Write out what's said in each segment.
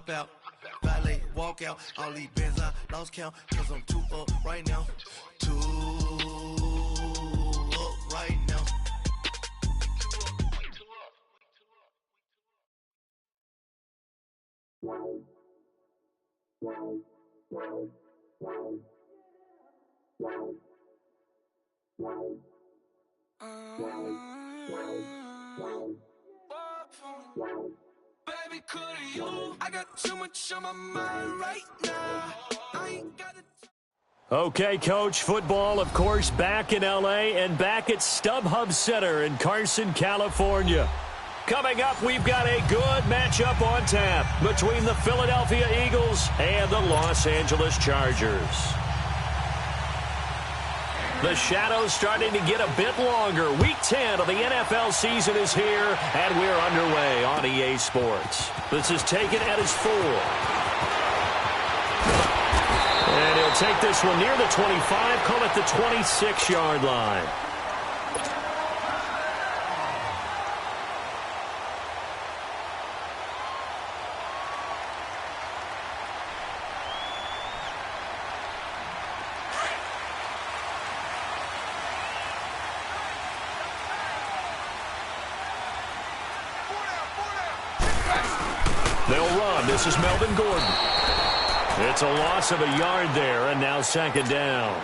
hop out, valet, walk out. All these bands I lost count, cause I'm too up right now. Too up right now. Baby, could you? I got too much on my mind right now. I ain't got the Okay, Coach, football, of course, back in L.A. and back at StubHub Center in Carson, California. Coming up, we've got a good matchup on tap between the Philadelphia Eagles and the Los Angeles Chargers. The shadows starting to get a bit longer. Week 10 of the NFL season is here, and we're underway on EA Sports. This is taken at his 4. And he'll take this one near the 25, call it the 26-yard line. They'll run. This is Melvin Gordon. It's a loss of a yard there, and now second down.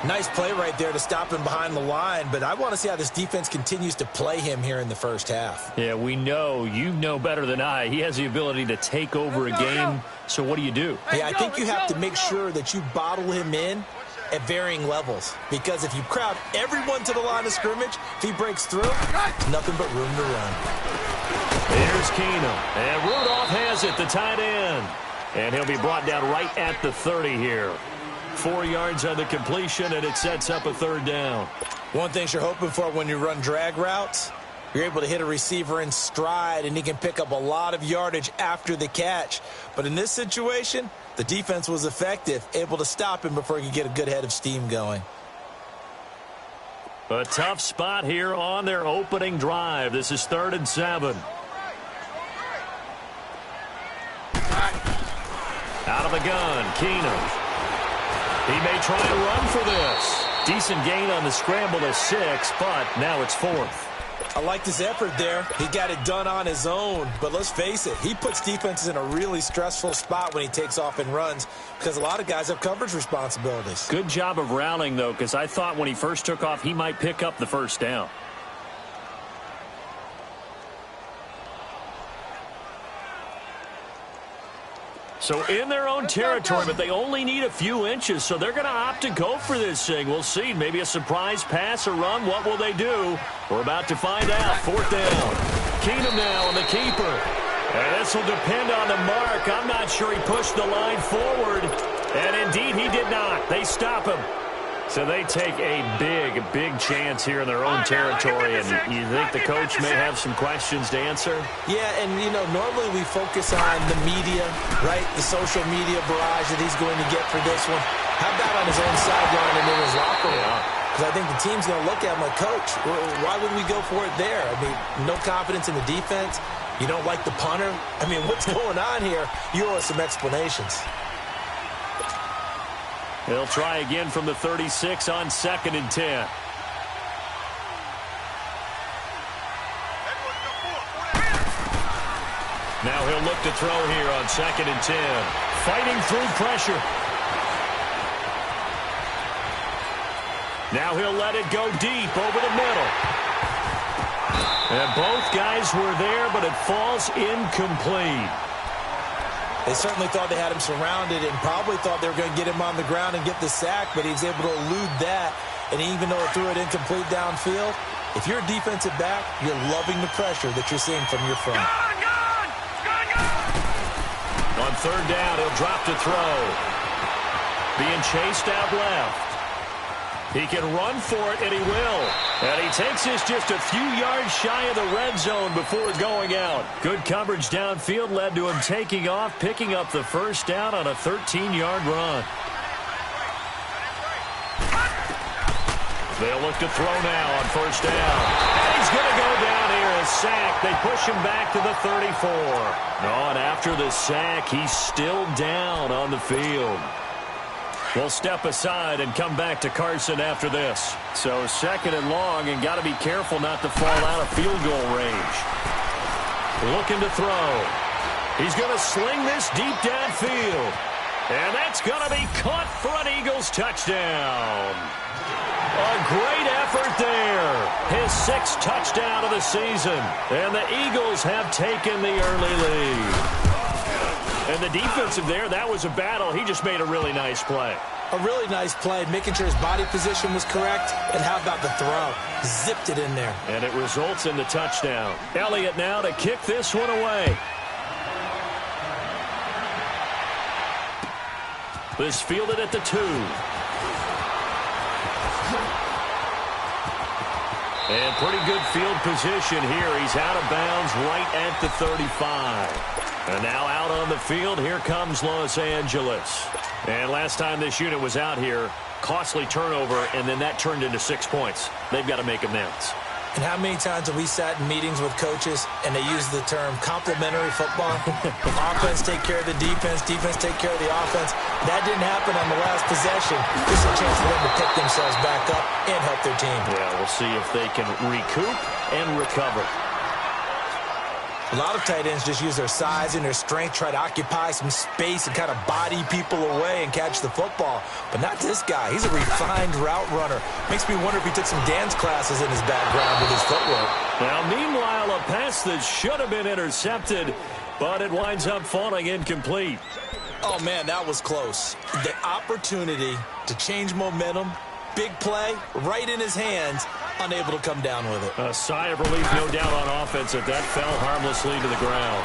Nice play right there to stop him behind the line, but I want to see how this defense continues to play him here in the first half. Yeah, we know. You know better than I. He has the ability to take over a game, so what do you do? Yeah, I think you have to make sure that you bottle him in at varying levels, because if you crowd everyone to the line of scrimmage, if he breaks through, nothing but room to run. Here's Keenum, and Rudolph has it, the tight end. And he'll be brought down right at the 30 here. 4 yards on the completion, and it sets up a third down. One thing you're hoping for when you run drag routes, you're able to hit a receiver in stride, and he can pick up a lot of yardage after the catch. But in this situation, the defense was effective, able to stop him before he could get a good head of steam going. A tough spot here on their opening drive. This is 3rd and 7. Out of the gun, Keenum. He may try and run for this. Decent gain on the scramble of 6, but now it's 4th. I like this effort there. He got it done on his own, but let's face it, he puts defenses in a really stressful spot when he takes off and runs because a lot of guys have coverage responsibilities. Good job of rallying, though, because I thought when he first took off, he might pick up the first down. So in their own territory, but they only need a few inches, so they're going to opt to go for this thing. We'll see. Maybe a surprise pass or run. What will they do? We're about to find out. 4th down. Keenum now on the keeper. And this will depend on the mark. I'm not sure he pushed the line forward. And indeed, he did not. They stop him. So they take a big chance here in their own territory. And you think the coach may have some questions to answer? Yeah, and, you know, normally we focus on the media, right? The social media barrage that he's going to get for this one. How about on his own sideline and in his locker room? Because I think the team's going to look at him like, Coach, why would we go for it there? I mean, no confidence in the defense. You don't like the punter? I mean, what's going on here? You owe us some explanations. They'll try again from the 36 on 2nd and 10. Now he'll look to throw here on 2nd and 10. Fighting through pressure. Now he'll let it go deep over the middle. And both guys were there, but it falls incomplete. They certainly thought they had him surrounded and probably thought they were going to get him on the ground and get the sack, but he was able to elude that. And even though it threw it incomplete downfield, if you're a defensive back, you're loving the pressure that you're seeing from your front. On 3rd down, he'll drop to throw. Being chased out left. He can run for it, and he will. And he takes this just a few yards shy of the red zone before going out. Good coverage downfield led to him taking off, picking up the first down on a 13-yard run. They'll look to throw now on 1st down. And he's going to go down here the sack. They push him back to the 34. No, and after the sack, he's still down on the field. We'll step aside and come back to Carson after this. So 2nd and long, and got to be careful not to fall out of field goal range. Looking to throw. He's going to sling this deep downfield. And that's going to be caught for an Eagles touchdown. A great effort there. His 6th touchdown of the season. And the Eagles have taken the early lead. And the defensive there, that was a battle. He just made a really nice play. A really nice play, making sure his body position was correct. And how about the throw? Zipped it in there. And it results in the touchdown. Elliott now to kick this one away. This fielded at the 2. And pretty good field position here. He's out of bounds right at the 35. And now out on the field, here comes Los Angeles. And last time this unit was out here, costly turnover, and then that turned into 6 points. They've got to make amends. And how many times have we sat in meetings with coaches and they use the term complementary football? Offense take care of the defense, defense take care of the offense. That didn't happen on the last possession. This is a chance for them to pick themselves back up and help their team. Yeah, we'll see if they can recoup and recover. A lot of tight ends just use their size and their strength, try to occupy some space and kind of body people away and catch the football. But not this guy. He's a refined route runner. Makes me wonder if he took some dance classes in his background with his footwork. Now, meanwhile, a pass that should have been intercepted, but it winds up falling incomplete. Oh, man, that was close. The opportunity to change momentum, big play, right in his hands, unable to come down with it. A sigh of relief, no doubt, on offense that fell harmlessly to the ground.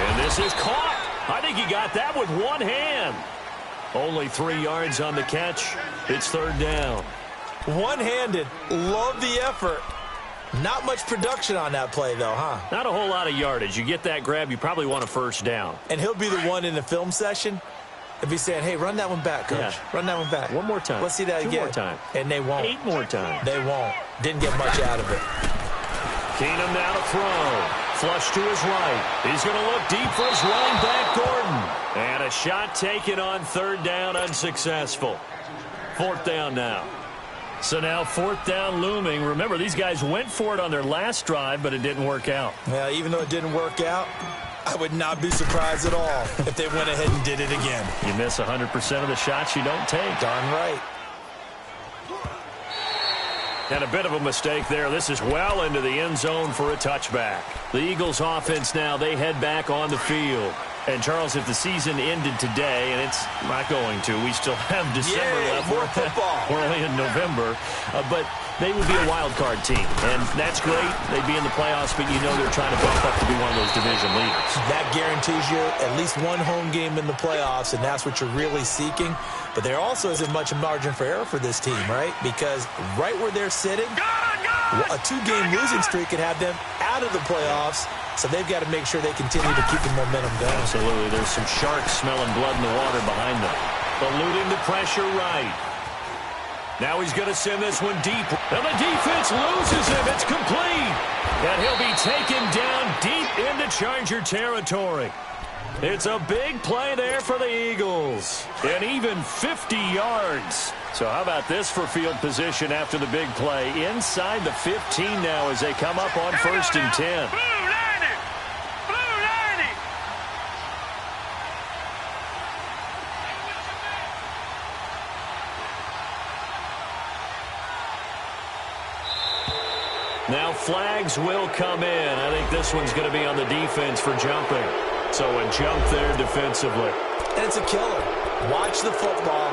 And this is caught. I think he got that with one hand. Only 3 yards on the catch. It's 3rd down. One-handed. Love the effort. Not much production on that play, though, huh? Not a whole lot of yardage. You get that grab, you probably want a 1st down. And he'll be the one in the film session if he's saying, hey, run that one back, Coach. Yeah. Run that one back. One more time. Let's see that 2 again. more times. And they won't. 8 more times. They won't. Didn't get much out of it. Keenum now to throw. Flush to his right. He's going to look deep for his running back, Gordon. And a shot taken on 3rd down, unsuccessful. 4th down now. So now 4th down looming. Remember, these guys went for it on their last drive, but it didn't work out. Yeah, even though it didn't work out, I would not be surprised at all if they went ahead and did it again. You miss 100% of the shots you don't take. Darn right. And a bit of a mistake there. This is well into the end zone for a touchback. The Eagles offense now, they head back on the field. And, Charles, if the season ended today, and it's not going to, we still have December left. More football. We're only in November. But they would be a wild card team. And that's great. They'd be in the playoffs, but you know they're trying to bump up to be one of those division leaders. That guarantees you at least one home game in the playoffs, and that's what you're really seeking. But there also isn't much margin for error for this team, right? Because right where they're sitting, a 2-game losing streak could have them out of the playoffs. So they've got to make sure they continue to keep the momentum going. Absolutely. There's some sharks smelling blood in the water behind them. Eluding the pressure right. Now he's going to send this one deep. And the defense loses him. It's complete. And he'll be taken down deep into Charger territory. It's a big play there for the Eagles. And even 50 yards. So how about this for field position after the big play? Inside the 15 now as they come up on 1st and 10. Now flags will come in. I think this one's going to be on the defense for jumping. So a jump there defensively. And it's a killer. Watch the football.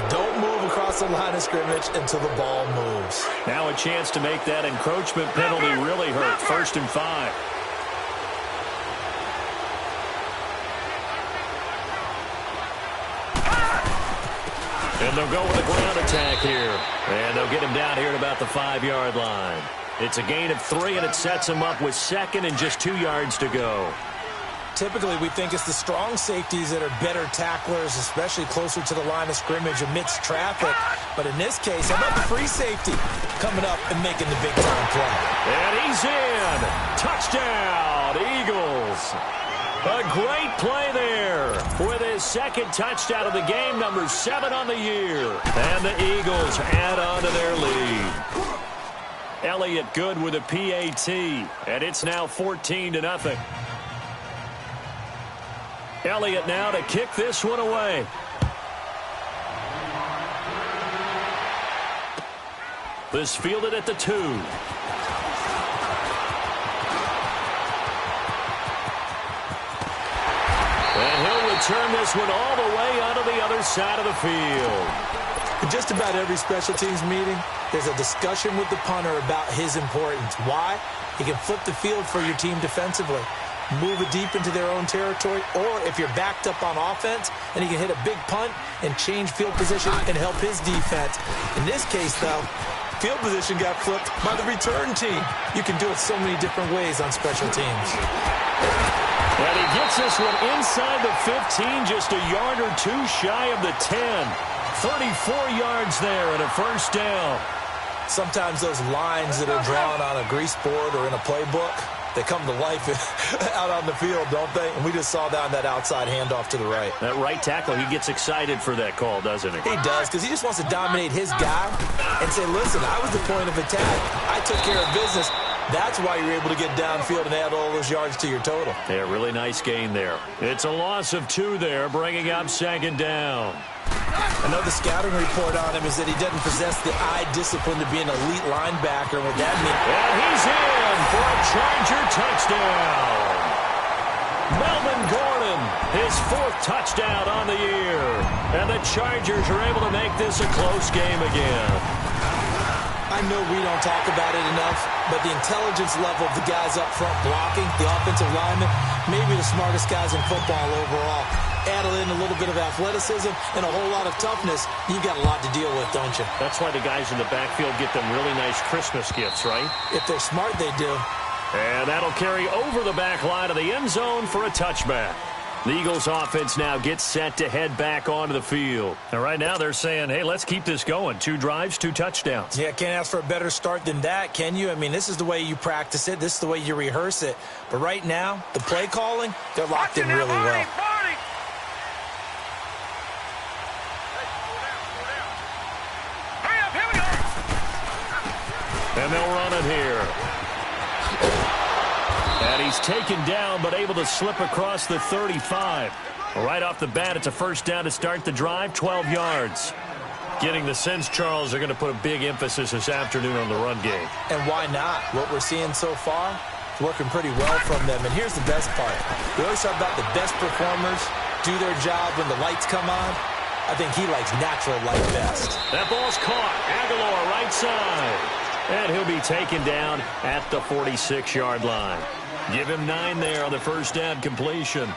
Don't move across the line of scrimmage until the ball moves. Now a chance to make that encroachment penalty really hurt. 1st and 5. And they'll go with a ground attack here. And they'll get him down here at about the 5-yard line. It's a gain of 3, and it sets him up with 2nd and just 2 yards to go. typically we think it's the strong safeties that are better tacklers, especially closer to the line of scrimmage amidst traffic. But in this case, how about the free safety coming up and making the big-time play? And he's in. Touchdown, Eagles. A great play there with his second touchdown of the game, number 7 on the year. And the Eagles add on to their lead. Elliott good with a PAT, and it's now 14-0. Elliott now to kick this one away. This fielded at the 2. And he'll return this one all the way onto the other side of the field. In just about every special teams meeting, there's a discussion with the punter about his importance. Why? He can flip the field for your team defensively, move it deep into their own territory, or if you're backed up on offense, and he can hit a big punt and change field position and help his defense. In this case, though, field position got flipped by the return team. You can do it so many different ways on special teams. And he gets this one inside the 15, just a yard or 2 shy of the 10. 34 yards there and a first down. Sometimes those lines that are drawn on a grease board or in a playbook, they come to life out on the field, don't they? And we just saw that on that outside handoff to the right. That right tackle, he gets excited for that call, doesn't he? He does, because he just wants to dominate his guy and say, listen, I was the point of attack. I took care of business. That's why you're able to get downfield and add all those yards to your total. Yeah, really nice gain there. It's a loss of 2 there, bringing up 2nd down. I know the scouting report on him is that he doesn't possess the eye discipline to be an elite linebacker. What that means? And he's in for a Charger touchdown. Melvin Gordon, his 4th touchdown on the year. And the Chargers are able to make this a close game again. I know we don't talk about it enough, but the intelligence level of the guys up front blocking, the offensive linemen, maybe the smartest guys in football overall. Add in a little bit of athleticism and a whole lot of toughness, you've got a lot to deal with, don't you? That's why the guys in the backfield get them really nice Christmas gifts, right? If they're smart, they do. And that'll carry over the back line of the end zone for a touchback. The Eagles offense now gets set to head back onto the field. And right now they're saying, hey, let's keep this going. 2 drives, 2 touchdowns. Yeah, can't ask for a better start than that, can you? I mean, this is the way you practice it. This is the way you rehearse it. But right now, the play calling, they're locked in really well. And they'll run it here. And he's taken down, but able to slip across the 35. Right off the bat, it's a first down to start the drive, 12 yards. Getting the sense, Charles, they're going to put a big emphasis this afternoon on the run game. And why not? What we're seeing so far, working pretty well from them. And here's the best part. We always talk about the best performers do their job when the lights come on. I think he likes natural light best. That ball's caught. Aguilar right side. And he'll be taken down at the 46-yard line. Give him 9 there on the first down completion.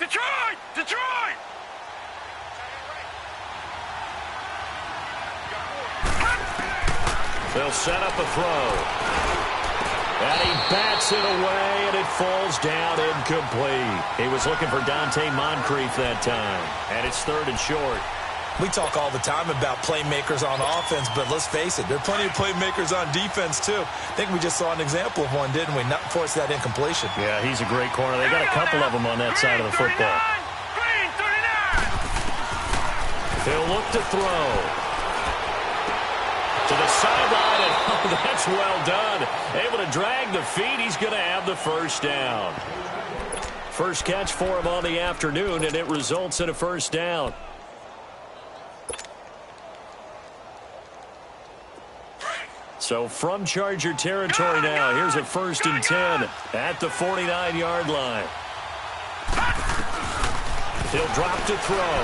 Detroit! Detroit! They'll set up a throw. And he bats it away, and it falls down incomplete. He was looking for Dante Moncrief that time. And it's 3rd and short. We talk all the time about playmakers on offense, but let's face it, there are plenty of playmakers on defense, too. I think we just saw an example of one, didn't we? Not force that incompletion. Yeah, he's a great corner. They got a couple of them on that side of the football. He'll look to throw. To the sideline, and oh, that's well done. Able to drag the feet. He's going to have the first down. First catch for him on the afternoon, and it results in a first down. So from Charger territory now, here's a 1st and 10 at the 49-yard line. He'll drop to throw.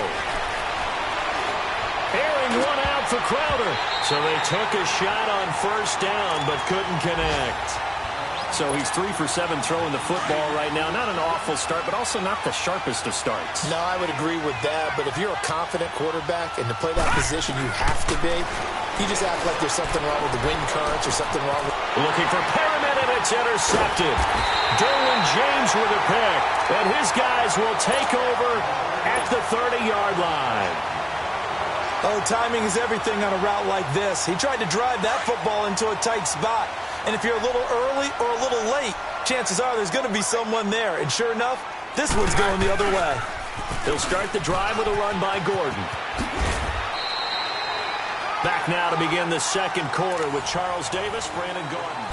Airing one out for Crowder. So they took a shot on first down but couldn't connect. So he's 3 for 7 throwing the football right now. Not an awful start, but also not the sharpest of starts. No, I would agree with that. But if you're a confident quarterback and to play that position you have to be, you just act like there's something wrong with the wind currents or something wrong with... Looking for Perriman. and it's intercepted. Derwin James with a pick, and his guys will take over at the 30-yard line. Oh, timing is everything on a route like this. He tried to drive that football into a tight spot. And if you're a little early or a little late, chances are there's going to be someone there. And sure enough, this one's going the other way. He'll start the drive with a run by Gordon. Back now to begin the second quarter with Charles Davis, Brandon Gordon.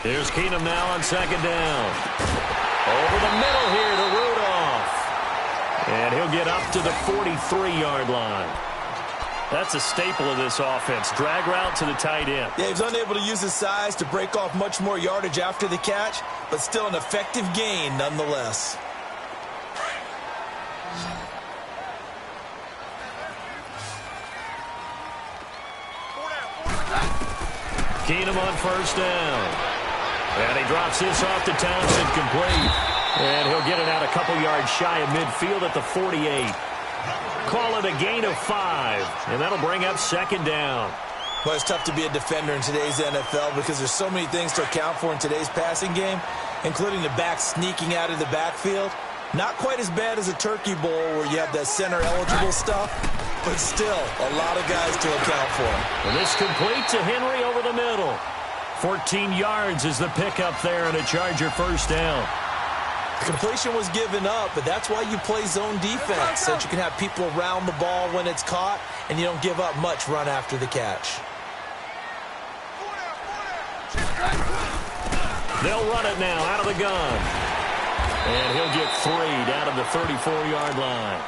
Here's Keenum now on second down. Over the middle here to Rudolph. And he'll get up to the 43-yard line. That's a staple of this offense. Drag route to the tight end. Yeah, he was unable to use his size to break off much more yardage after the catch, but still an effective gain nonetheless. Keenum on first down. And he drops this off to Townsend, complete. And he'll get it out a couple yards shy of midfield at the 48. Call it a gain of 5, and that'll bring up second down. Well, it's tough to be a defender in today's NFL because there's so many things to account for in today's passing game, including the back sneaking out of the backfield. Not quite as bad as a turkey bowl where you have that center-eligible stuff, but still a lot of guys to account for. And this complete to Henry over the middle. 14 yards is the pickup there, and a Charger first down. The completion was given up, but that's why you play zone defense, so that you can have people around the ball when it's caught, and you don't give up much run after the catch. They'll run it now out of the gun. And he'll get 3 down to the 34-yard line.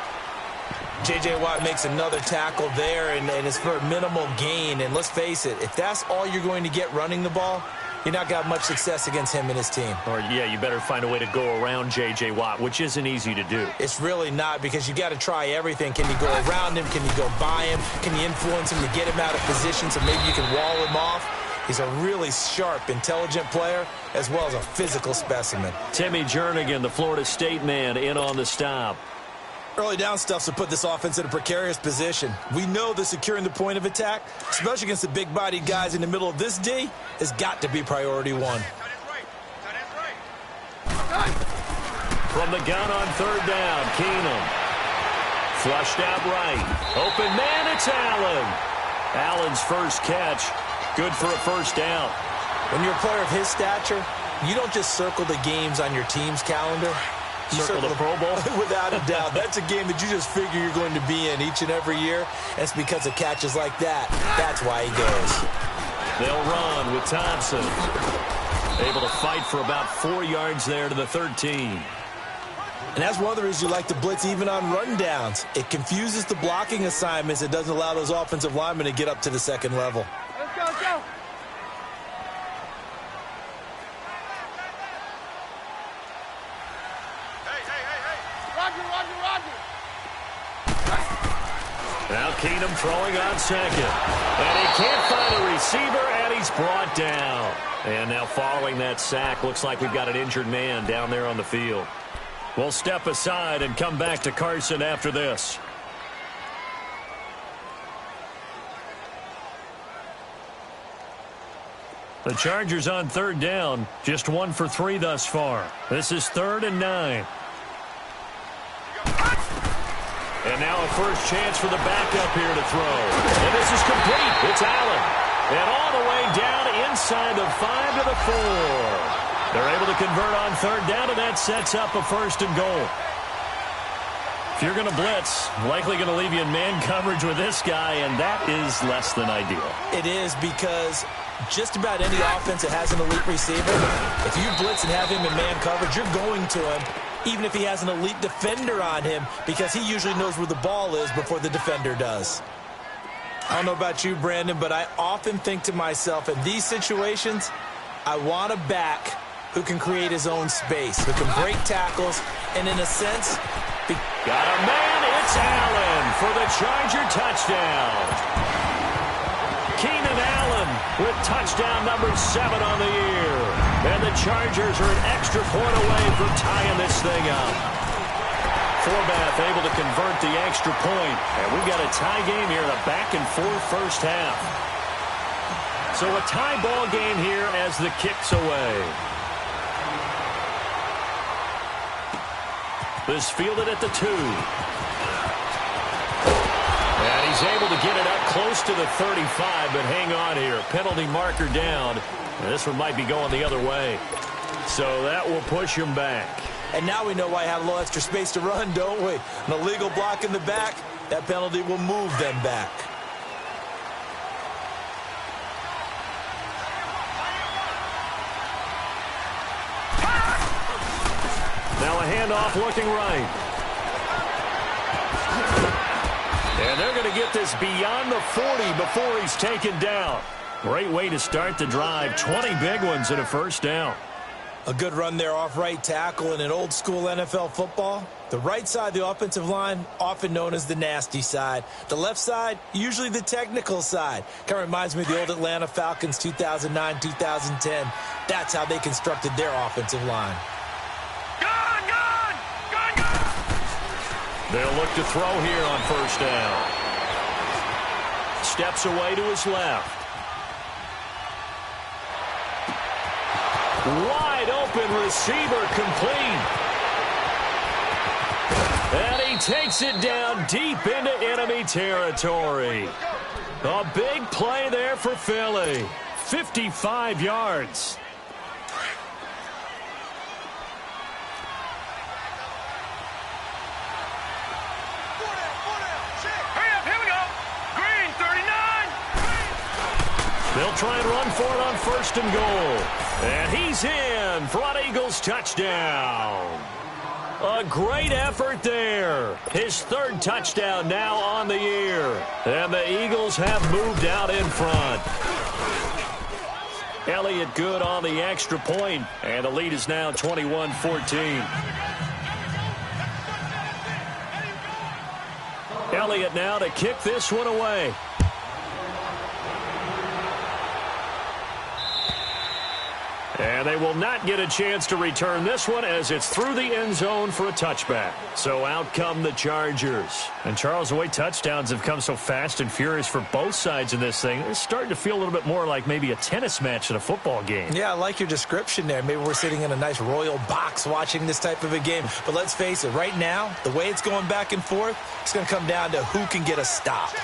J.J. Watt makes another tackle there, and it's for a minimal gain. And let's face it, if that's all you're going to get running the ball, you're not going to have much success against him and his team. Or, yeah, you better find a way to go around J.J. Watt, which isn't easy to do. It's really not, because you got to try everything. Can you go around him? Can you go by him? Can you influence him to get him out of position so maybe you can wall him off? He's a really sharp, intelligent player, as well as a physical specimen. Timmy Jernigan, the Florida State man, in on the stop. Early down stuffs will put this offense in a precarious position. We know that securing the point of attack, especially against the big-bodied guys in the middle of this D, has got to be priority one. From the gun on third down, Keenum. Flushed out right. Open man, it's Allen. Allen's first catch. Good for a first down. When you're a player of his stature, you don't just circle the games on your team's calendar. You circle the Pro Bowl? Without a doubt. That's a game that you just figure you're going to be in each and every year. And it's because of catches like that. That's why he goes. They'll run with Thompson. Able to fight for about 4 yards there to the 13. And that's one of the reasons you like to blitz even on rundowns. It confuses the blocking assignments. It doesn't allow those offensive linemen to get up to the second level. Let's go, let's go. Now Keenum throwing on second. And he can't find a receiver, and he's brought down. And now following that sack, looks like we've got an injured man down there on the field. We'll step aside and come back to Carson after this. The Chargers on third down, just 1 for 3 thus far. This is 3rd and 9. And now a first chance for the backup here to throw. And this is complete. It's Allen. And all the way down inside the 5 to the 4. They're able to convert on third down, and that sets up a 1st and goal. If you're going to blitz, likely going to leave you in man coverage with this guy, and that is less than ideal. It is, because just about any offense that has an elite receiver, if you blitz and have him in man coverage, you're going to him, even if he has an elite defender on him, because he usually knows where the ball is before the defender does. I don't know about you, Brandon, but I often think to myself, in these situations, I want a back who can create his own space, who can break tackles, and in a sense, Got a man, it's Allen for the Charger touchdown. Keenan Allen with touchdown number 7 on the year. And the Chargers are an extra point away from tying this thing up. Forbath able to convert the extra point. And we've got a tie game here in a back-and-forth first half. So a tie ball game here as the kick's away. This fielded at the 2. And he's able to get it up close to the 35, but hang on here. Penalty marker down. And this one might be going the other way. So that will push him back. And now we know why I have a little extra space to run, don't we? An illegal block in the back, that penalty will move them back. Now a handoff looking right. And they're going to get this beyond the 40 before he's taken down. Great way to start the drive. 20 big ones and a first down. A good run there off right tackle in an old-school NFL football. The right side of the offensive line, often known as the nasty side. The left side, usually the technical side. Kind of reminds me of the old Atlanta Falcons 2009-2010. That's how they constructed their offensive line. They'll look to throw here on first down. Steps away to his left. Wide open receiver complete. And he takes it down deep into enemy territory. A big play there for Philly. 55 yards. They'll try and run for it on first and goal. And he's in for an Eagles touchdown. A great effort there. His 3rd touchdown now on the year. And the Eagles have moved out in front. Elliott good on the extra point. And the lead is now 21-14. Elliott now to kick this one away. And they will not get a chance to return this one as it's through the end zone for a touchback. So out come the Chargers. And Charles, the way touchdowns have come so fast and furious for both sides in this thing, it's starting to feel a little bit more like maybe a tennis match in a football game. Yeah, I like your description there. Maybe we're sitting in a nice royal box watching this type of a game. But let's face it, right now, the way it's going back and forth, it's going to come down to who can get a stop.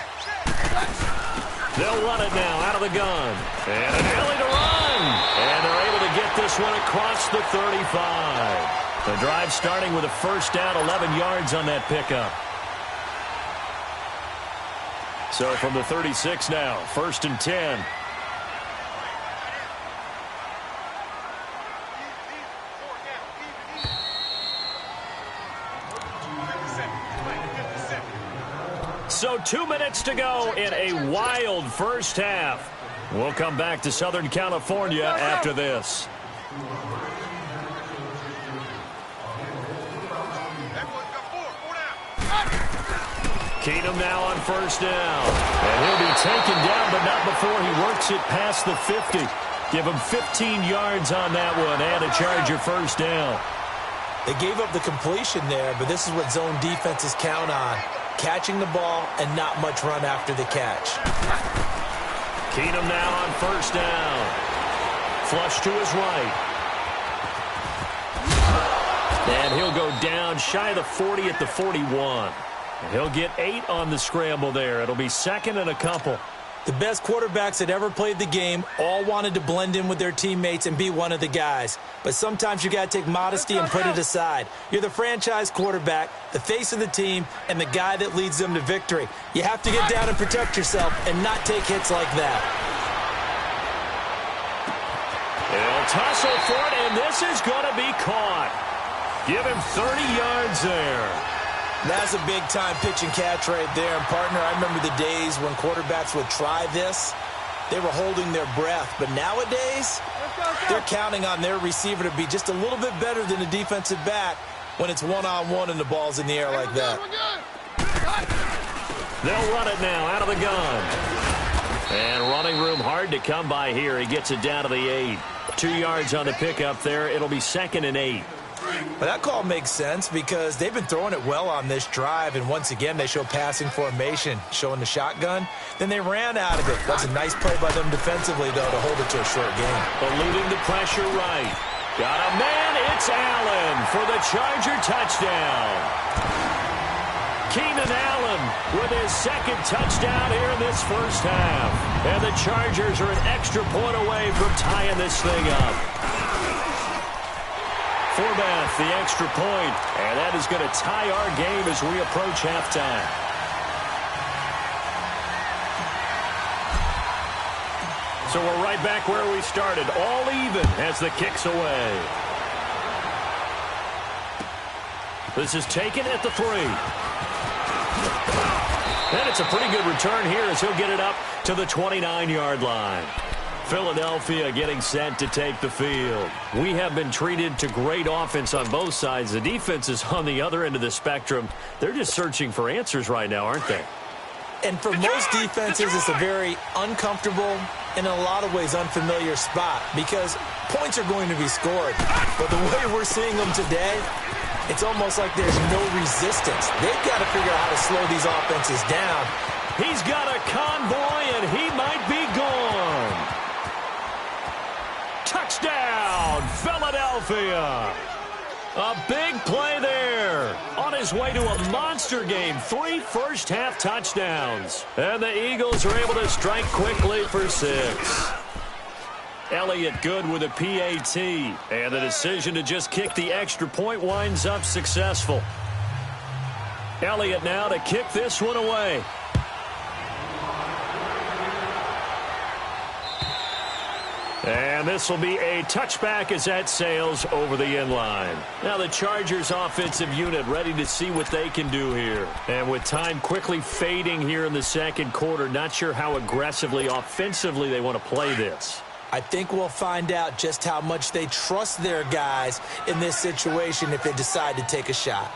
They'll run it now out of the gun. And an alley to run. And they're able to get this one across the 35. The drive starting with a first down, 11 yards on that pickup. So from the 36 now, 1st and 10. So 2 minutes to go in a wild first half. We'll come back to Southern California after this. Keenum now on first down. And he'll be taken down, but not before he works it past the 50. Give him 15 yards on that one and a Charger first down. They gave up the completion there, but this is what zone defenses count on. Catching the ball and not much run after the catch. Keenum now on first down. Flush to his right. And he'll go down shy of the 40 at the 41. And he'll get 8 on the scramble there. It'll be 2nd and a couple. The best quarterbacks that ever played the game all wanted to blend in with their teammates and be one of the guys. But sometimes you got to take modesty and put it aside. You're the franchise quarterback, the face of the team, and the guy that leads them to victory. You have to get down and protect yourself and not take hits like that. He'll tussle for it, and this is going to be caught. Give him 30 yards there. That's a big-time pitch and catch right there. And, partner, I remember the days when quarterbacks would try this. They were holding their breath. But nowadays, they're counting on their receiver to be just a little bit better than the defensive back when it's one-on-one and the ball's in the air like that. They'll run it now out of the gun. And running room hard to come by here. He gets it down to the 8. 2 yards on the pickup there. It'll be 2nd and 8. Well, that call makes sense because they've been throwing it well on this drive, and once again they show passing formation, showing the shotgun. Then they ran out of it. That's a nice play by them defensively, though, to hold it to a short game. Eluding the pressure right. Got a man. It's Allen for the Charger touchdown. Keenan Allen with his 2nd touchdown here in this first half. And the Chargers are an extra point away from tying this thing up. Forbath, the extra point, and that is going to tie our game as we approach halftime. So we're right back where we started, all even as the kick's away. This is taken at the 3. And it's a pretty good return here as he'll get it up to the 29-yard line. Philadelphia getting set to take the field. We have been treated to great offense on both sides. The defense is on the other end of the spectrum. They're just searching for answers right now, aren't they? And for most defenses, it's a very uncomfortable and in a lot of ways unfamiliar spot because points are going to be scored. But the way we're seeing them today, it's almost like there's no resistance. They've got to figure out how to slow these offenses down. He's got a convoy, and he might be gone. Touchdown, Philadelphia. A big play there. On his way to a monster game. 3 first-half touchdowns. And the Eagles are able to strike quickly for 6. Elliott good with a PAT. And the decision to just kick the extra point winds up successful. Elliott now to kick this one away. And this will be a touchback as that sails over the end line. Now the Chargers offensive unit ready to see what they can do here. And with time quickly fading here in the second quarter, not sure how aggressively, offensively they want to play this. I think we'll find out just how much they trust their guys in this situation if they decide to take a shot.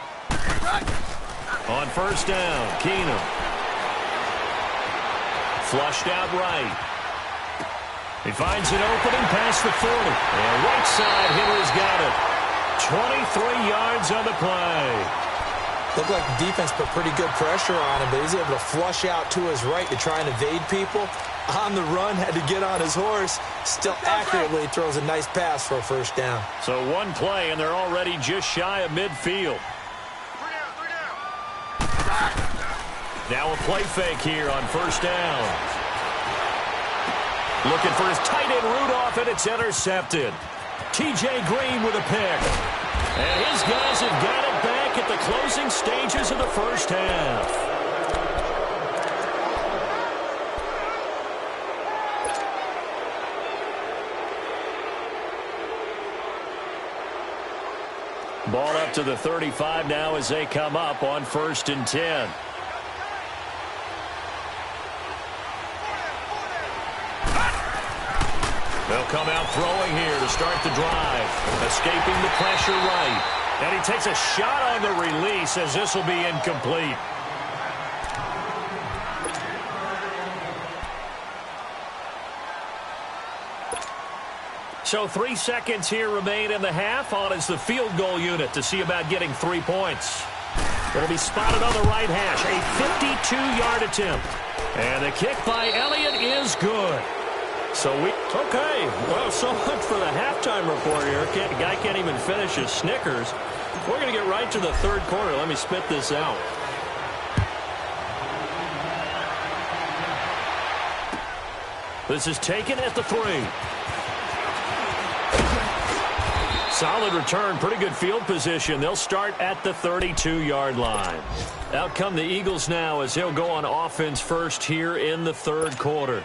On first down, Keenum. Flushed out right. He finds an opening past the 40. And right side hitter's got it. 23 yards on the play. Looked like the defense put pretty good pressure on him, but he's able to flush out to his right to try and evade people. On the run, had to get on his horse. Still accurately throws a nice pass for a first down. So one play, and they're already just shy of midfield. Now a play fake here on first down. Looking for his tight end Rudolph, and it's intercepted. T.J. Green with a pick. And his guys have got it back at the closing stages of the first half. Ball up to the 35 now as they come up on 1st and 10. They'll come out throwing here to start the drive. Escaping the pressure right. And he takes a shot on the release as this will be incomplete. So 3 seconds here remain in the half. On is the field goal unit to see about getting 3 points. It'll be spotted on the right hash. A 52-yard attempt. And the kick by Elliott is good. Okay, well, so much for the halftime report here. The guy can't even finish his Snickers. We're going to get right to the third quarter. Let me spit this out. This is taken at the 3. Solid return, pretty good field position. They'll start at the 32-yard line. Out come the Eagles now as they'll go on offense first here in the third quarter.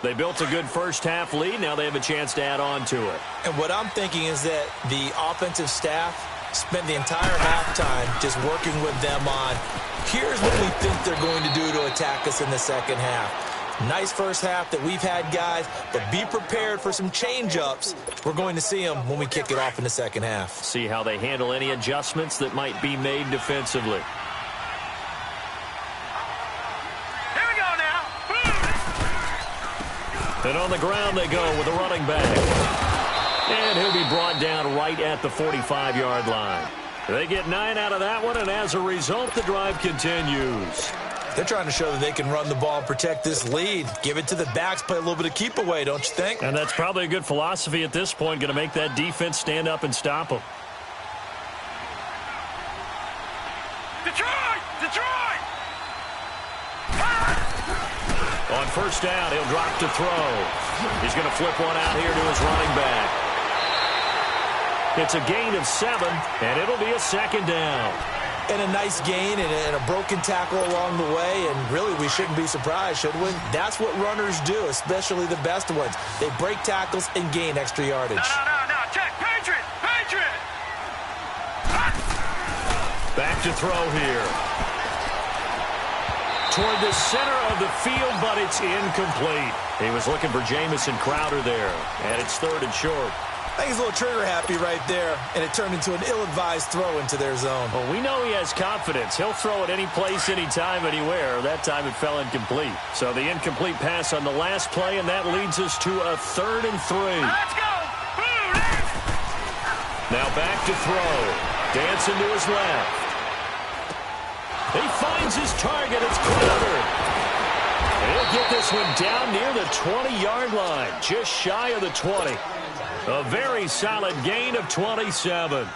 They built a good first-half lead. Now they have a chance to add on to it. And what I'm thinking is that the offensive staff spent the entire halftime just working with them on, here's what we think they're going to do to attack us in the second half. Nice first half that we've had, guys, but be prepared for some change-ups. We're going to see them when we kick it off in the second half. See how they handle any adjustments that might be made defensively. Here we go now. And on the ground they go with a running back. And he'll be brought down right at the 45-yard line. They get 9 out of that one, and as a result, the drive continues. They're trying to show that they can run the ball and protect this lead. Give it to the backs, play a little bit of keep away, don't you think? And that's probably a good philosophy at this point, going to make that defense stand up and stop them. Detroit! Detroit! On first down, he'll drop to throw. He's going to flip one out here to his running back. It's a gain of 7, and it'll be a second down. And a nice gain and a broken tackle along the way, and really we shouldn't be surprised, should we? That's what runners do, especially the best ones. They break tackles and gain extra yardage. No, check, Patriot! Patriot! Back to throw here. Toward the center of the field, but it's incomplete. He was looking for Jamison Crowder there, and it's 3rd and short. I think he's a little trigger happy right there, and it turned into an ill-advised throw into their zone. Well, we know he has confidence. He'll throw it any place, anytime, anywhere. That time it fell incomplete. So the incomplete pass on the last play, and that leads us to a 3rd and 3. Let's go! Now back to throw. Dancing to his left. He finds his target. It's Crowder. And he'll get this one down near the 20-yard line, just shy of the 20. A very solid gain of 27.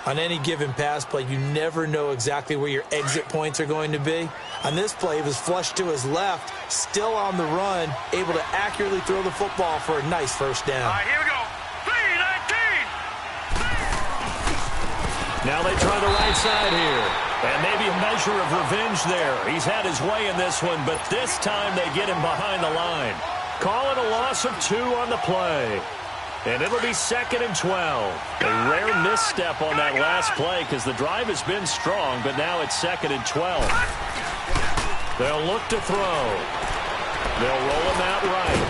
On any given pass play, you never know exactly where your exit points are going to be. On this play, he was flushed to his left, still on the run, able to accurately throw the football for a nice first down. All right, here we go. 3-19. Now they try the right side here. And maybe a measure of revenge there. He's had his way in this one, but this time they get him behind the line. Call it a loss of 2 on the play. And it'll be 2nd and 12. A rare misstep on that last play because the drive has been strong, but now it's 2nd and 12. They'll look to throw. They'll roll him out right.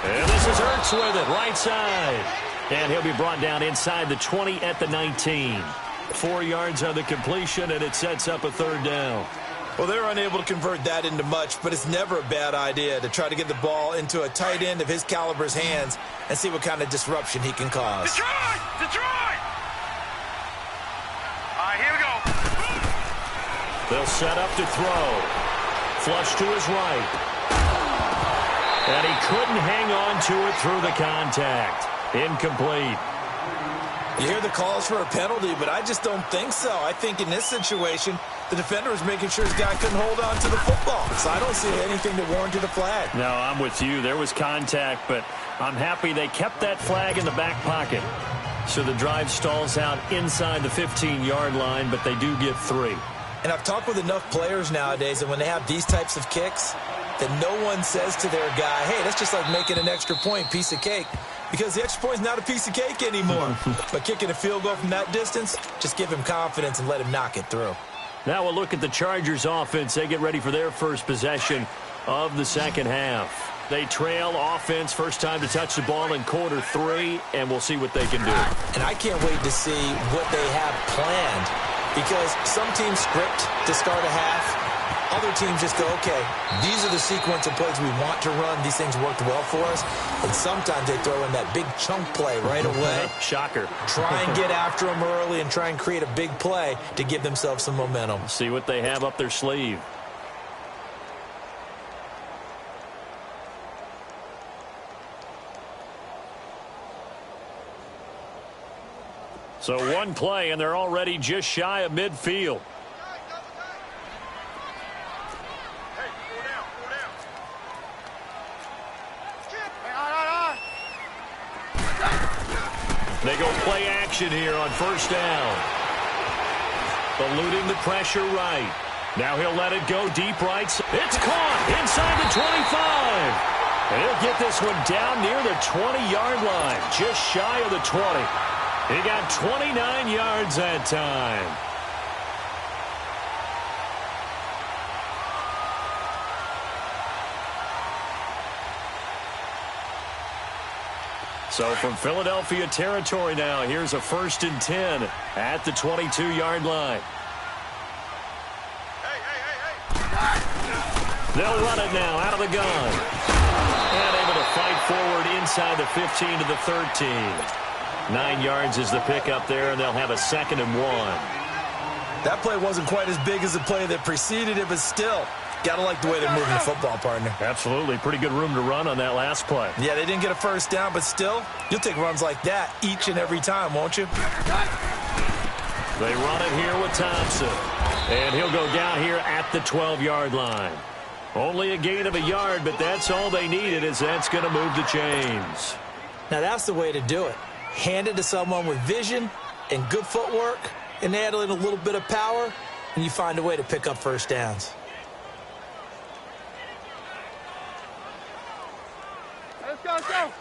And this is Ertz with it, right side. And he'll be brought down inside the 20 at the 19. 4 yards on the completion, and it sets up a 3rd down. Well, they're unable to convert that into much, but it's never a bad idea to try to get the ball into a tight end of his caliber's hands and see what kind of disruption he can cause. Detroit! Detroit! All right, here we go. They'll set up to throw. Flush to his right. And he couldn't hang on to it through the contact. Incomplete. You hear the calls for a penalty, but I just don't think so. I think in this situation, the defender was making sure his guy couldn't hold on to the football. So I don't see anything that warranted a flag. No, I'm with you. There was contact, but I'm happy they kept that flag in the back pocket. So the drive stalls out inside the 15-yard line, but they do get 3. And I've talked with enough players nowadays that when they have these types of kicks, that no one says to their guy, hey, that's just like making an extra point, piece of cake. Because the extra point is not a piece of cake anymore. But kicking a field goal from that distance, just give him confidence and let him knock it through. Now we'll look at the Chargers offense. They get ready for their first possession of the second half. They trail offense, first time to touch the ball in quarter 3, and we'll see what they can do. And I can't wait to see what they have planned. Because some teams script to start a half. Other teams just go, okay, these are the sequence of plays we want to run. These things worked well for us. And sometimes they throw in that big chunk play right away. Shocker. Try and get after them early and try and create a big play to give themselves some momentum. See what they have up their sleeve. So one play, and they're already just shy of midfield. They go play action here on first down. Eluding the pressure right. Now he'll let it go deep right. It's caught inside the 25. And he'll get this one down near the 20-yard line, just shy of the 20. He got 29 yards that time. So from Philadelphia territory now, here's a 1st and 10 at the 22-yard line. They'll run it now out of the gun. And able to fight forward inside the 15 to the 13. 9 yards is the pickup there, and they'll have a 2nd and 1. That play wasn't quite as big as the play that preceded it, but still, gotta like the way they're moving the football, partner. Absolutely. Pretty good room to run on that last play. Yeah, they didn't get a first down, but still, you'll take runs like that each and every time, won't you? They run it here with Thompson. And he'll go down here at the 12-yard line. Only a gain of a yard, but that's all they needed, as that's going to move the chains. Now, that's the way to do it. Hand it to someone with vision and good footwork, and add in a little bit of power, and you find a way to pick up first downs. Let's go, let's go.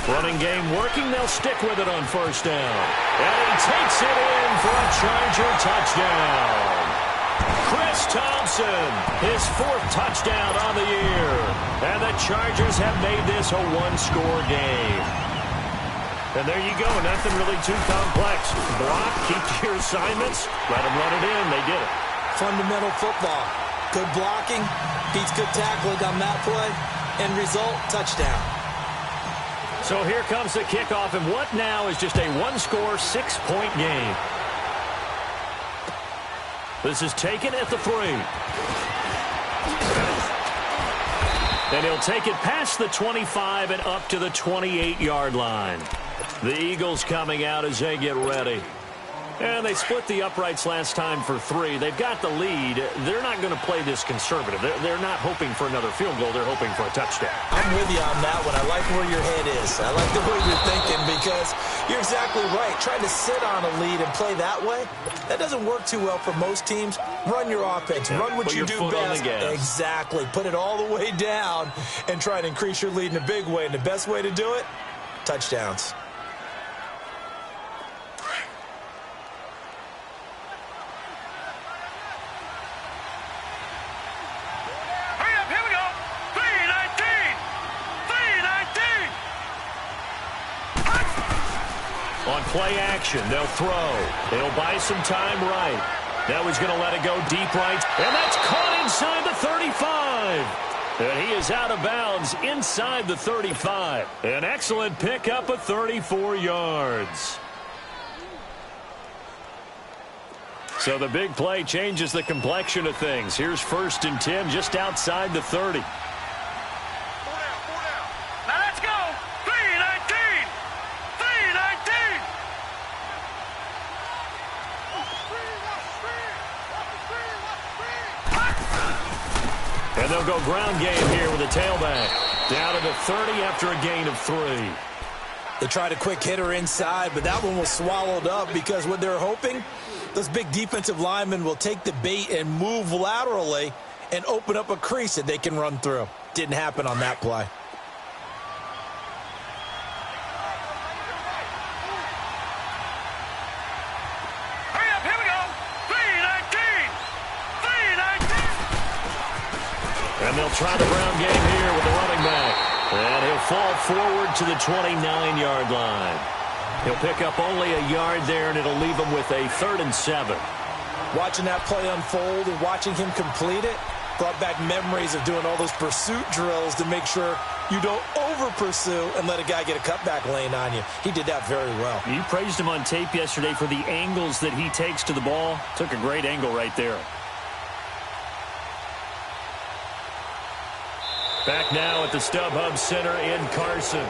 Running game working. They'll stick with it on 1st down. And he takes it in for a Charger touchdown. Chris Thompson, his 4th touchdown on the year. And the Chargers have made this a 1-score game. And there you go. Nothing really too complex. Block, keep to your assignments, let them run it in. They did it. Fundamental football. Good blocking, beats good tackling on that play. End result, touchdown. So here comes the kickoff, and what now is just a 1-score, 6-point game. This is taken at the 3. And he'll take it past the 25 and up to the 28-yard line. The Eagles coming out as they get ready. And they split the uprights last time for 3. They've got the lead. They're not going to play this conservative. They're not hoping for another field goal. They're hoping for a touchdown. I'm with you on that one. I like where your head is. I like the way you're thinking, because you're exactly right. Trying to sit on a lead and play that way, that doesn't work too well for most teams. Run your offense. Run what you do best. Exactly. Put it all the way down and try to increase your lead in a big way. And the best way to do it, touchdowns. On play action, they'll throw. They'll buy some time right. Now he's going to let it go deep right. And that's caught inside the 35. And he is out of bounds inside the 35. An excellent pickup of 34 yards. So the big play changes the complexion of things. Here's 1st and 10 just outside the 30. And they'll go ground game here with a tailback. Down to the 30 after a gain of 3. They tried a quick hitter inside, but that one was swallowed up, because what they're hoping, those big defensive linemen will take the bait and move laterally and open up a crease that they can run through. Didn't happen on that play. And they'll try the ground game here with the running back. And he'll fall forward to the 29-yard line. He'll pick up only a yard there, and it'll leave him with a 3rd and 7. Watching that play unfold and watching him complete it brought back memories of doing all those pursuit drills to make sure you don't over-pursue and let a guy get a cutback lane on you. He did that very well. You praised him on tape yesterday for the angles that he takes to the ball. Took a great angle right there. Back now at the StubHub Center in Carson.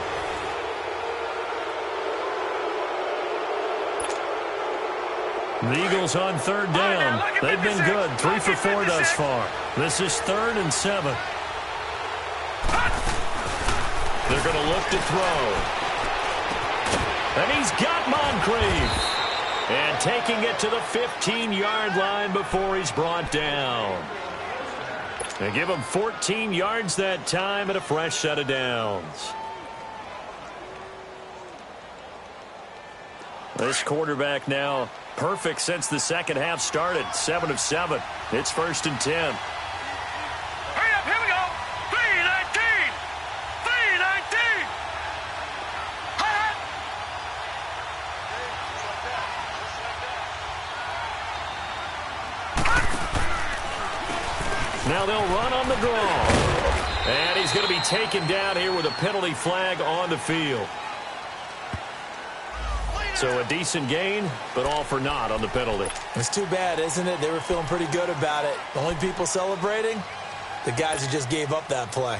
The Eagles on 3rd down. They've been good. 3 for 4 thus far. This is 3rd and 7. They're going to look to throw. And he's got Moncrief. And taking it to the 15-yard line before he's brought down. They give him 14 yards that time and a fresh set of downs. This quarterback now perfect since the second half started. 7 of 7. It's 1st and 10. Hurry up, here we go. 3-19. 3-19. Hot. Now they'll run on the draw. And he's going to be taken down here with a penalty flag on the field. So a decent gain, but all for naught on the penalty. It's too bad, isn't it? They were feeling pretty good about it. The only people celebrating, the guys who just gave up that play.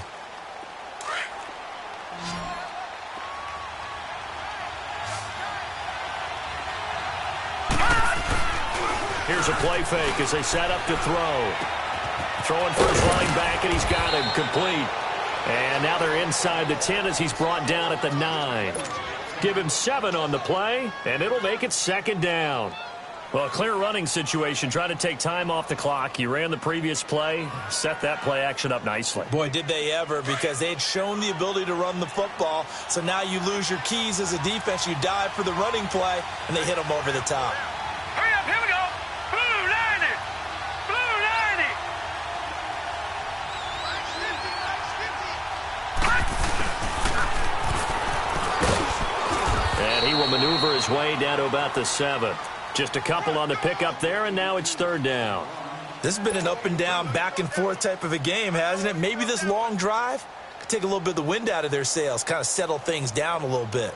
Here's a play fake as they set up to throw. Throwing for his running back, and he's got him complete. And now they're inside the 10 as he's brought down at the 9. Give him 7 on the play, and it'll make it 2nd down. Well, a clear running situation, trying to take time off the clock. He ran the previous play, set that play action up nicely. Boy, did they ever, because they had shown the ability to run the football. So now you lose your keys as a defense. You dive for the running play, and they hit them over the top. Hurry up, here we go. Blue 90. Blue 90. And he will maneuver his way down to about the 7th. Just a couple on the pickup there, and now it's 3rd down. This has been an up and down, back and forth type of a game, hasn't it? Maybe this long drive could take a little bit of the wind out of their sails, kind of settle things down a little bit.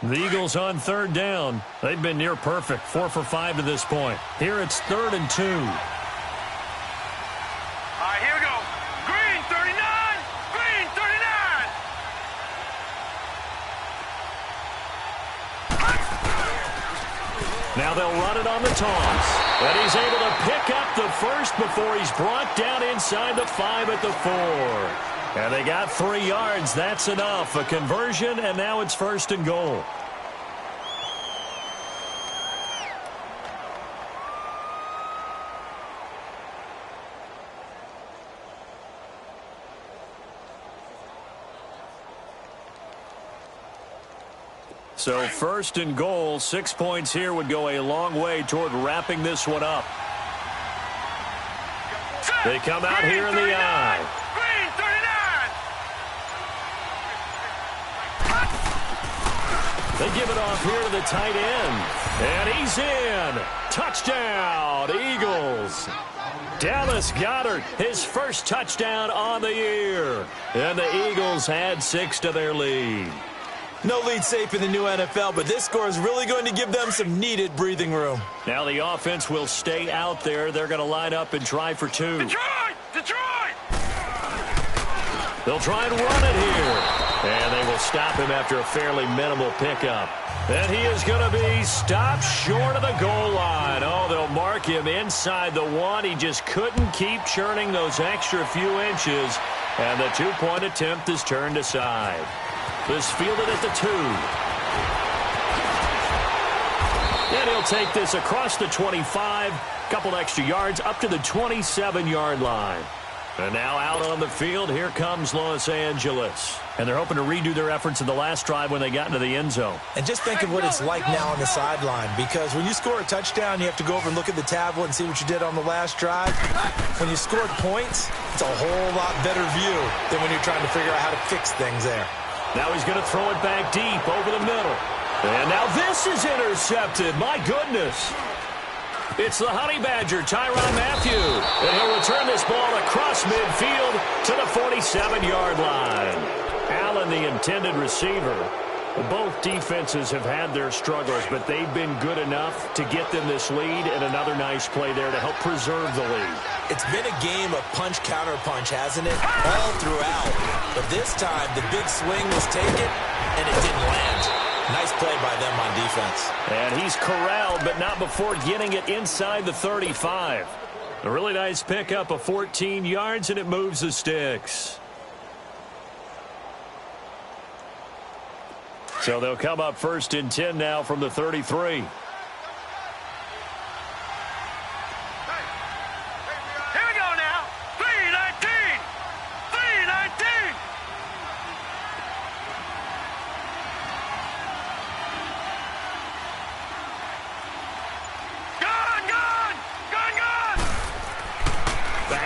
The Eagles on 3rd down. They've been near perfect, 4 for 5 to this point. Here it's 3rd and 2. All right, here we go. Green 39. Green 39. Now they'll run it on the toss. And he's able to pick up the first before he's brought down inside the 5 at the 4. And they got 3 yards. That's enough. A conversion, and now it's 1st and goal. So 1st and goal, 6 points here would go a long way toward wrapping this one up. They come out here in the I. Green 39. They give it off here to the tight end. And he's in. Touchdown, Eagles. Dallas Goedert, his first touchdown on the year. And the Eagles add 6 to their lead. No lead safe in the new NFL, but this score is really going to give them some needed breathing room. Now the offense will stay out there. They're going to line up and try for 2. Detroit! Detroit! They'll try and run it here. And they will stop him after a fairly minimal pickup. And he is going to be stopped short of the goal line. Oh, they'll mark him inside the 1. He just couldn't keep churning those extra few inches. And the 2-point attempt is turned aside. This fielded at the 2. And he'll take this across the 25. Couple extra yards up to the 27-yard line. And now out on the field, here comes Los Angeles. And they're hoping to redo their efforts in the last drive when they got into the end zone. And just think of what it's like now on the sideline, because when you score a touchdown, you have to go over and look at the tablet and see what you did on the last drive. When you scored points, it's a whole lot better view than when you're trying to figure out how to fix things there. Now he's going to throw it back deep over the middle. And now this is intercepted. My goodness. It's the Honey Badger, Tyrann Mathieu. And he'll return this ball across midfield to the 47-yard line. Allen, the intended receiver. Both defenses have had their struggles, but they've been good enough to get them this lead, and another nice play there to help preserve the lead. It's been a game of punch-counter-punch, hasn't it? All throughout. But this time, the big swing was taken, and it didn't land. Nice play by them on defense. And he's corralled, but not before getting it inside the 35. A really nice pickup of 14 yards, and it moves the sticks. So they'll come up 1st and 10 now from the 33. Here we go now. 3-19. 3-19.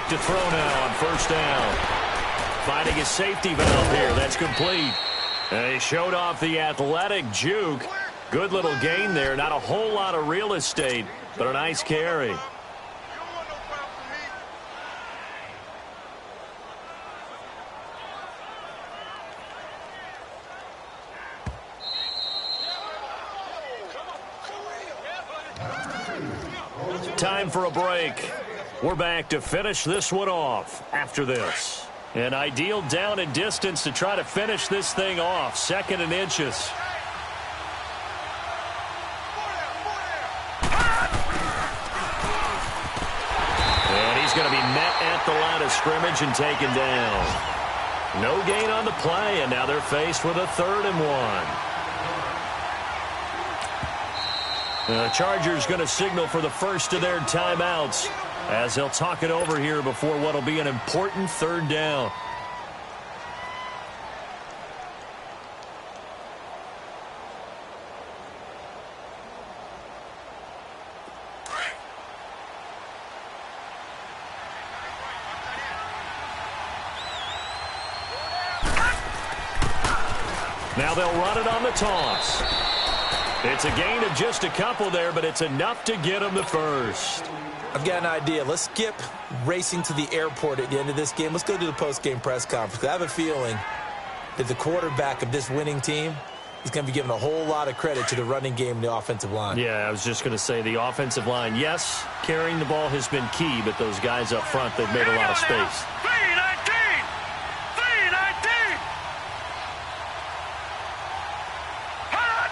back to throw now on first down. Finding a safety valve here. That's complete. And he showed off the athletic juke. Good little gain there. Not a whole lot of real estate, but a nice carry. Time for a break. We're back to finish this one off after this. An ideal down and distance to try to finish this thing off. 2nd and inches. And he's going to be met at the line of scrimmage and taken down. No gain on the play, and now they're faced with a 3rd and 1. The Chargers going to signal for the first of their timeouts as they'll talk it over here before what will be an important 3rd down. Now they'll run it on the toss. It's a gain of just a couple there, but it's enough to get them the first. I've got an idea. Let's skip racing to the airport at the end of this game. Let's go to the post-game press conference. I have a feeling that the quarterback of this winning team is going to be given a whole lot of credit to the running game and the offensive line. Yeah, I was just going to say the offensive line, yes, carrying the ball has been key, but those guys up front, they've made a lot of space. 319! 319! Hot!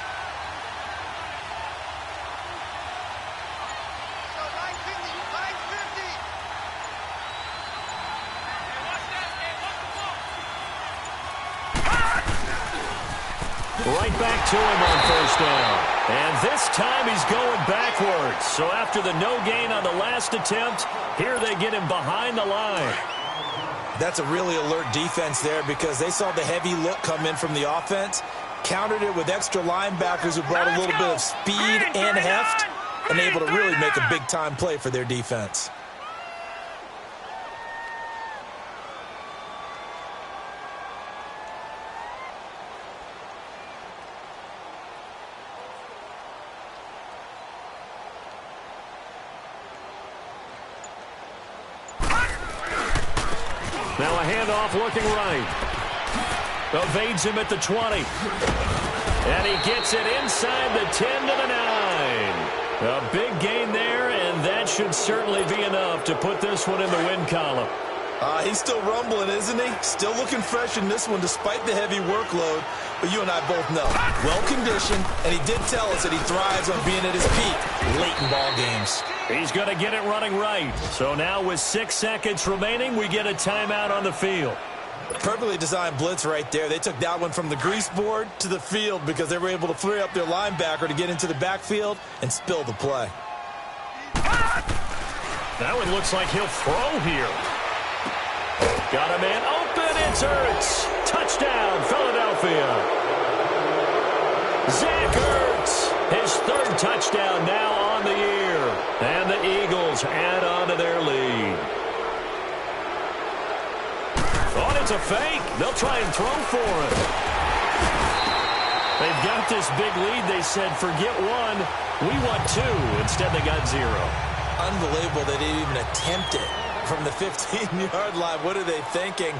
Right back to him on first down. And this time he's going backwards. So after the no gain on the last attempt, here they get him behind the line. That's a really alert defense there because they saw the heavy look come in from the offense, countered it with extra linebackers who brought a little bit of speed and heft, and able to really make a big-time play for their defense. Now a handoff looking right. Evades him at the 20. And he gets it inside the 10 to the 9. A big gain there, and that should certainly be enough to put this one in the win column. He's still rumbling, isn't he? Still looking fresh in this one despite the heavy workload. But you and I both know, well-conditioned, and he did tell us that he thrives on being at his peak late in ball games. He's going to get it running right. So now with 6 seconds remaining, we get a timeout on the field. Perfectly designed blitz right there. They took that one from the grease board to the field because they were able to free up their linebacker to get into the backfield and spill the play. That one looks like he'll throw here. Got a man open. It's Ertz. Touchdown, Philadelphia. Zach Ertz, his 3rd touchdown now on the year. And the Eagles add on to their lead. Oh, it's a fake. They'll try and throw for it. They've got this big lead. They said, forget 1. We want 2. Instead, they got 0. Unbelievable they didn't even attempt it from the 15-yard line. What are they thinking?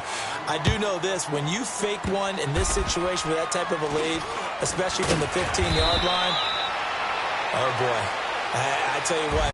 I do know this. When you fake one in this situation with that type of a lead, especially from the 15-yard line, oh, boy. I tell you what.